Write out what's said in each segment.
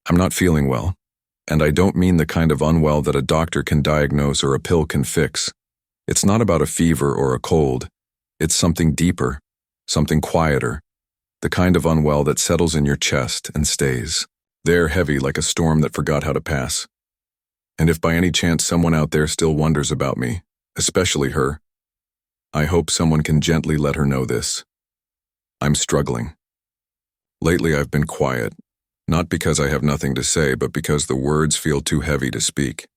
I'm not feeling well, and I don't mean the kind of unwell that a doctor can diagnose or a pill can fix. It's not about a fever or a cold. It's something deeper, something quieter, the kind of unwell that settles in your chest and stays there heavy like a storm that forgot how to pass. And if by any chance someone out there still wonders about me, especially her, I hope someone can gently let her know this. I'm struggling. Lately I've been quiet, not because I have nothing to say, but because the words feel too heavy to speak.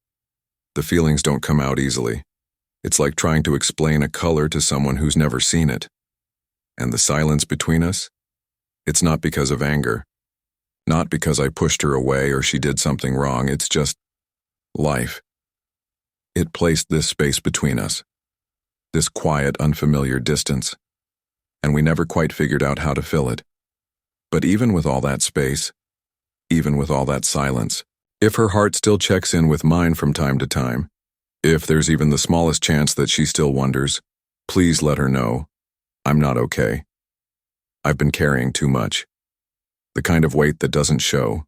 The feelings don't come out easily. It's like trying to explain a color to someone who's never seen it. And the silence between us? It's not because of anger. Not because I pushed her away or she did something wrong. It's just life. It placed this space between us. This quiet, unfamiliar distance. And we never quite figured out how to fill it. But even with all that space, even with all that silence, if her heart still checks in with mine from time to time, if there's even the smallest chance that she still wonders, please let her know I'm not okay. I've been carrying too much. The kind of weight that doesn't show.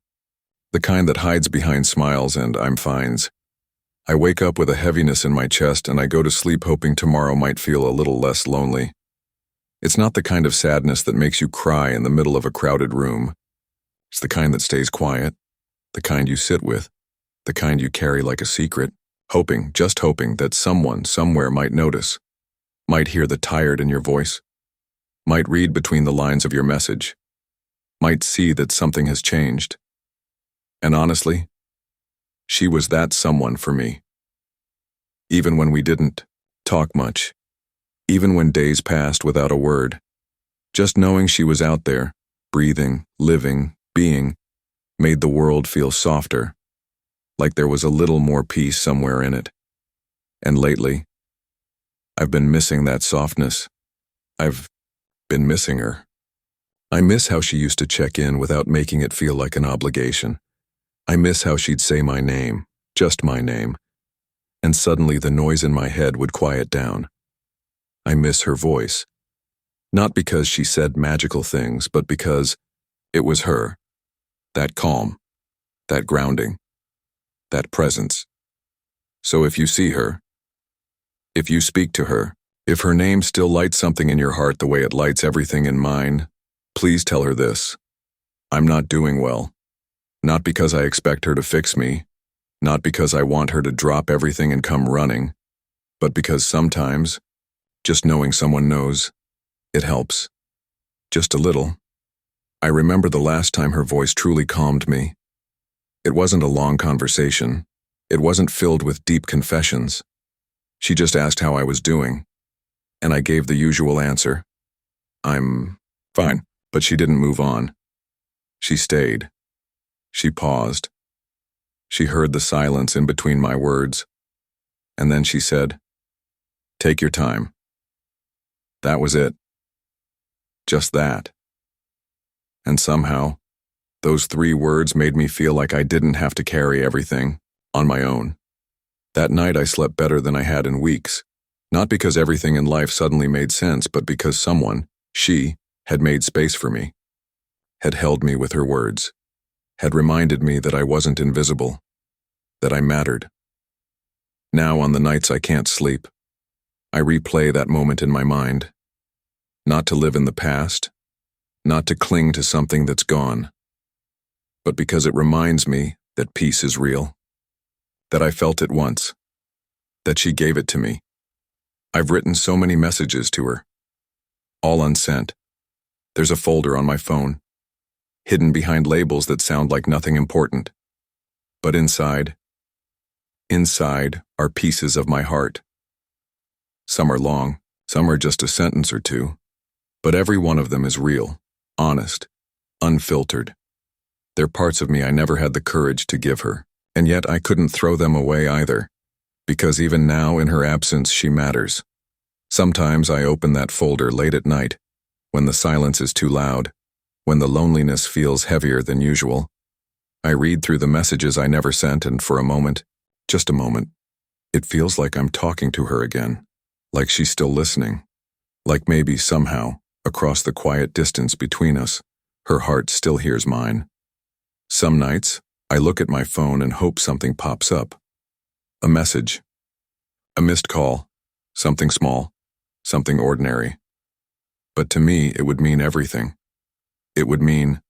The kind that hides behind smiles and I'm fines. I wake up with a heaviness in my chest and I go to sleep hoping tomorrow might feel a little less lonely. It's not the kind of sadness that makes you cry in the middle of a crowded room. It's the kind that stays quiet, the kind you sit with, the kind you carry like a secret, hoping, just hoping that someone somewhere might notice, might hear the tired in your voice, might read between the lines of your message, might see that something has changed. And honestly, she was that someone for me. Even when we didn't talk much, even when days passed without a word, just knowing she was out there, breathing, living, being, made the world feel softer, like there was a little more peace somewhere in it. And lately, I've been missing that softness. I've been missing her. I miss how she used to check in without making it feel like an obligation. I miss how she'd say my name, just my name, and suddenly the noise in my head would quiet down. I miss her voice, not because she said magical things, but because it was her. That calm, that grounding, that presence. So if you see her, if you speak to her, if her name still lights something in your heart the way it lights everything in mine, please tell her this. I'm not doing well. Not because I expect her to fix me, not because I want her to drop everything and come running, but because sometimes, just knowing someone knows, it helps. Just a little. I remember the last time her voice truly calmed me. It wasn't a long conversation. It wasn't filled with deep confessions. She just asked how I was doing, and I gave the usual answer. I'm fine, but she didn't move on. She stayed. She paused. She heard the silence in between my words, and then she said, "Take your time." That was it. Just that. And somehow, those 3 words made me feel like I didn't have to carry everything on my own. That night I slept better than I had in weeks, not because everything in life suddenly made sense, but because someone, she, had made space for me, had held me with her words, had reminded me that I wasn't invisible, that I mattered. Now on the nights I can't sleep, I replay that moment in my mind, not to live in the past, not to cling to something that's gone, but because it reminds me that peace is real, that I felt it once, that she gave it to me. I've written so many messages to her, all unsent. There's a folder on my phone, hidden behind labels that sound like nothing important. But inside are pieces of my heart. Some are long, some are just a sentence or two, but every one of them is real, honest, unfiltered. They're parts of me I never had the courage to give her, and yet I couldn't throw them away either, because even now in her absence she matters. Sometimes I open that folder late at night, when the silence is too loud, when the loneliness feels heavier than usual. I read through the messages I never sent, and for a moment, just a moment, it feels like I'm talking to her again, like she's still listening, like maybe somehow, across the quiet distance between us, her heart still hears mine. Some nights, I look at my phone and hope something pops up. A message. A missed call. Something small. Something ordinary. But to me, it would mean everything. It would mean,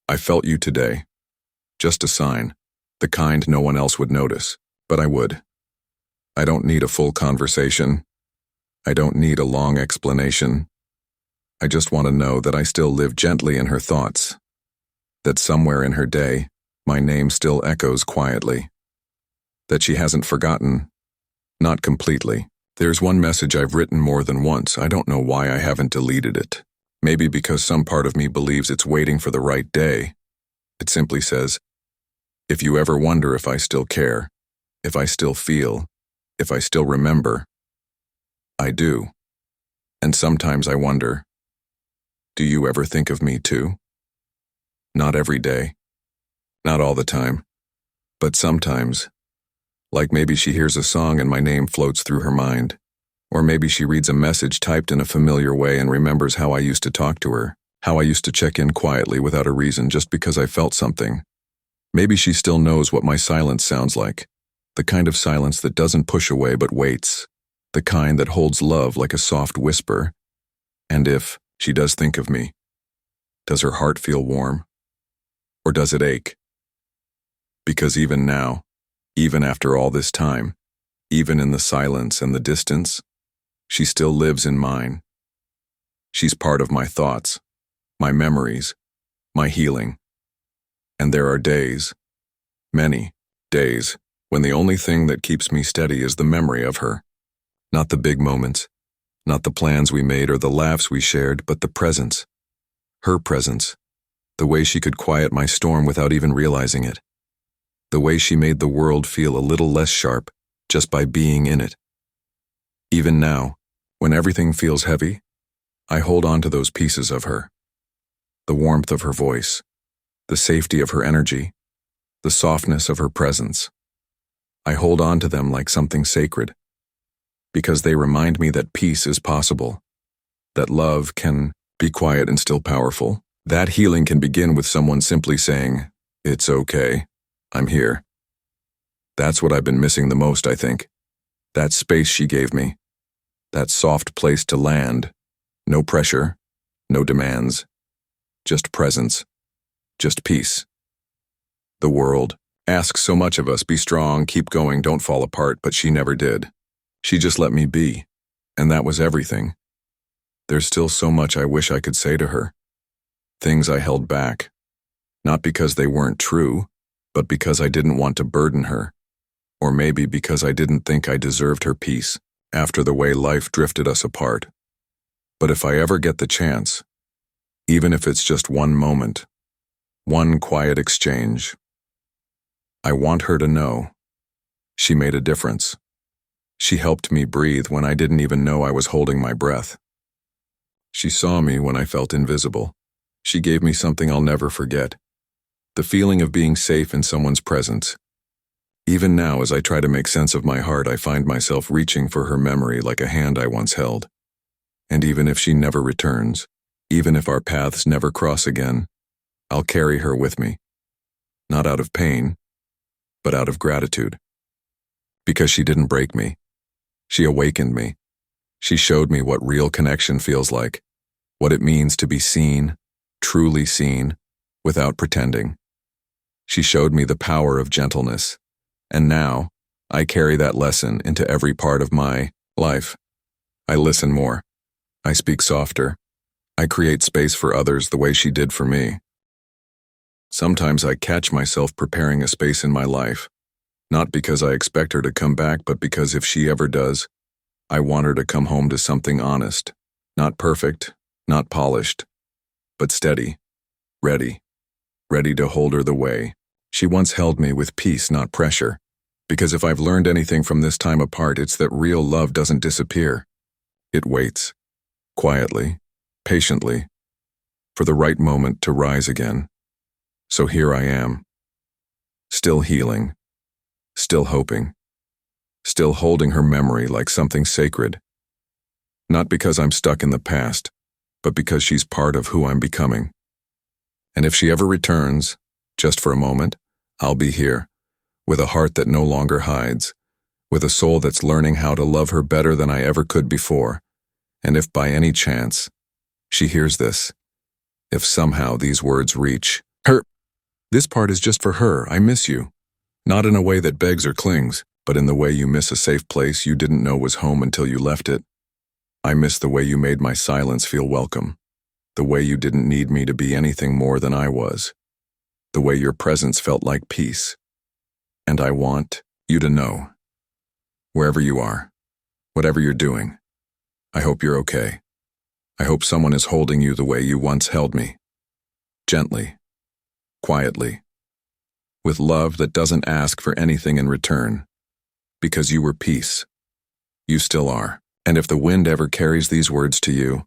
I felt you today. Just a sign, the kind no one else would notice, but I would. I don't need a full conversation. I don't need a long explanation. I just want to know that I still live gently in her thoughts, that somewhere in her day, my name still echoes quietly, that she hasn't forgotten, not completely. There's one message I've written more than once. I don't know why I haven't deleted it. Maybe because some part of me believes it's waiting for the right day. It simply says, if you ever wonder if I still care, if I still feel, if I still remember, I do. And sometimes I wonder, do you ever think of me too? Not every day, not all the time, but sometimes. Like maybe she hears a song and my name floats through her mind. Or maybe she reads a message typed in a familiar way and remembers how I used to talk to her, how I used to check in quietly without a reason just because I felt something. Maybe she still knows what my silence sounds like, the kind of silence that doesn't push away but waits, the kind that holds love like a soft whisper. And if she does think of me, does her heart feel warm? Or does it ache? Because even now, even after all this time, even in the silence and the distance, she still lives in mine. She's part of my thoughts, my memories, my healing. And there are days, many days, when the only thing that keeps me steady is the memory of her. Not the big moments, not the plans we made or the laughs we shared, but the presence. Her presence. The way she could quiet my storm without even realizing it. The way she made the world feel a little less sharp just by being in it. Even now, when everything feels heavy, I hold on to those pieces of her. The warmth of her voice, the safety of her energy, the softness of her presence. I hold on to them like something sacred, because they remind me that peace is possible, that love can be quiet and still powerful. That healing can begin with someone simply saying, "It's okay, I'm here." That's what I've been missing the most, I think. That space she gave me. That soft place to land. No pressure, no demands. Just presence. Just peace. The world asks so much of us: be strong, keep going, don't fall apart, but she never did. She just let me be, and that was everything. There's still so much I wish I could say to her. Things I held back, not because they weren't true, but because I didn't want to burden her, or maybe because I didn't think I deserved her peace after the way life drifted us apart. But if I ever get the chance, even if it's just one moment, one quiet exchange, I want her to know she made a difference. She helped me breathe when I didn't even know I was holding my breath. She saw me when I felt invisible. She gave me something I'll never forget. The feeling of being safe in someone's presence. Even now, as I try to make sense of my heart, I find myself reaching for her memory like a hand I once held. And even if she never returns, even if our paths never cross again, I'll carry her with me. Not out of pain, but out of gratitude. Because she didn't break me. She awakened me. She showed me what real connection feels like, what it means to be seen, truly seen, without pretending. She showed me the power of gentleness, and now I carry that lesson into every part of my life. I listen more. I speak softer. I create space for others the way she did for me. Sometimes I catch myself preparing a space in my life, not because I expect her to come back, but because if she ever does, I want her to come home to something honest, not perfect, not polished, but steady, ready to hold her the way she once held me, with peace, not pressure. Because if I've learned anything from this time apart, it's that real love doesn't disappear. It waits, quietly, patiently, for the right moment to rise again. So here I am, still healing, still hoping, still holding her memory like something sacred. Not because I'm stuck in the past, but because she's part of who I'm becoming. And if she ever returns, just for a moment, I'll be here, with a heart that no longer hides, with a soul that's learning how to love her better than I ever could before. And if by any chance she hears this, if somehow these words reach her, this part is just for her. I miss you. Not in a way that begs or clings, but in the way you miss a safe place you didn't know was home until you left it. I miss the way you made my silence feel welcome, the way you didn't need me to be anything more than I was, the way your presence felt like peace. And I want you to know, wherever you are, whatever you're doing, I hope you're okay. I hope someone is holding you the way you once held me. Gently, quietly, with love that doesn't ask for anything in return. Because you were peace. You still are. And if the wind ever carries these words to you,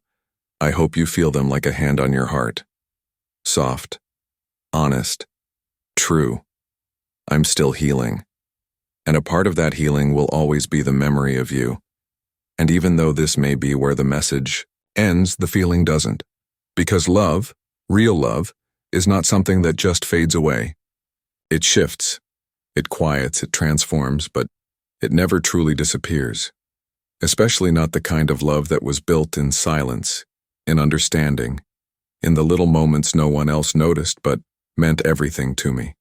I hope you feel them like a hand on your heart. Soft, honest, true. I'm still healing. And a part of that healing will always be the memory of you. And even though this may be where the message ends, the feeling doesn't. Because love, real love, is not something that just fades away. It shifts, it quiets, it transforms, but it never truly disappears. Especially not the kind of love that was built in silence, in understanding, in the little moments no one else noticed but meant everything to me.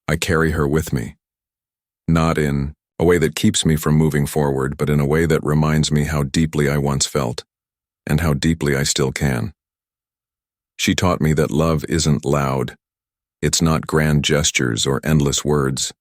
I carry her with me. Not in a way that keeps me from moving forward, but in a way that reminds me how deeply I once felt, and how deeply I still can. She taught me that love isn't loud. It's not grand gestures or endless words.